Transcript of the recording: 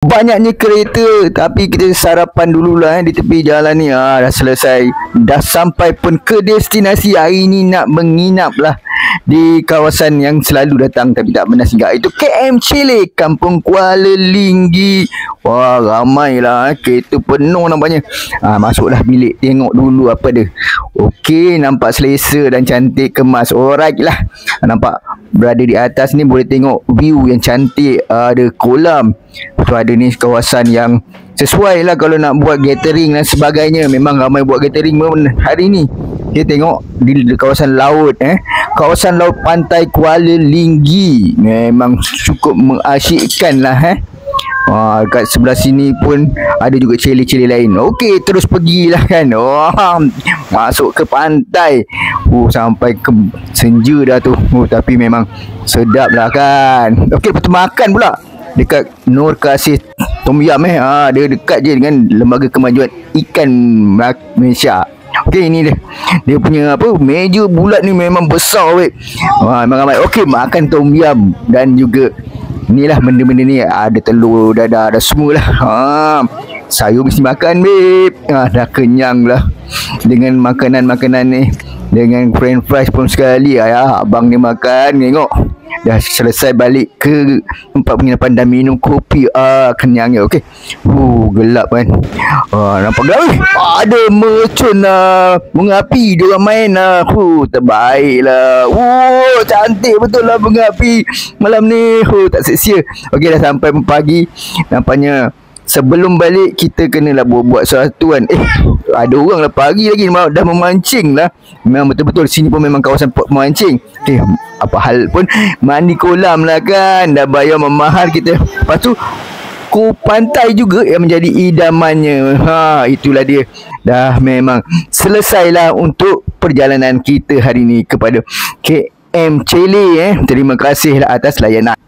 Banyaknya kereta, tapi kita sarapan dululah di tepi jalan ni. Dah selesai, dah sampai pun ke destinasi. Hari ni nak menginap lah di kawasan yang selalu datang tapi tak pernah singgah. Itu KM Chile, Kampung Kuala Linggi. Wah, ramai lah, kereta penuh nampaknya. Masuklah bilik, tengok dulu apa dia. Okey, nampak selesa dan cantik, kemas. Alright lah. Nampak berada di atas ni boleh tengok view yang cantik. Ada kolam. Tu ada ni kawasan yang sesuai lah kalau nak buat gathering dan sebagainya. Memang ramai buat gathering pun hari ni. Kita tengok di kawasan laut, kawasan laut pantai Kuala Linggi. Memang cukup mengasyikkan lah. Kat sebelah sini pun ada juga cili-cili lain. Okey, terus pergilah kan. Masuk ke pantai. Sampai ke senja dah tu. Tapi memang sedap lah kan. Okey, lepas tu makan pula dekat Nur Kasih Tom Yam. Dia dekat je dengan Lembaga Kemajuan Ikan Malaysia. Okey, ini dia punya apa, meja bulat ni memang besar weh. Memang ramai. Okey, makan Tom Yam dan juga inilah benda-benda ni. Ada telur, dadah, ada semualah. Sayur mesti makan, babe. Dah kenyang lah dengan makanan-makanan ni. Dengan french fries pun sekali. Abang ni makan, tengok. Dah selesai balik ke tempat penginapan dan minum kopi. Kenyangnya. Okey. Gelap kan. Nampak gelap. Ada mercun bunga api dia orang main. Terbaik lah. Cantik betul lah bunga api malam ni. Tak sia-sia. Okey, dah sampai pagi. Nampaknya sebelum balik kita kenalah buat sesuatu kan. Ada orang lah pagi lagi dah memancing lah. Memang betul-betul sini pun memang kawasan memancing. Apa hal pun mandi kolam lah kan. Dah bayar memahal kita. Lepas tu pantai juga yang menjadi idamannya. Itulah dia. Dah memang selesailah untuk perjalanan kita hari ni kepada KM Chile. Terima kasihlah atas layanan.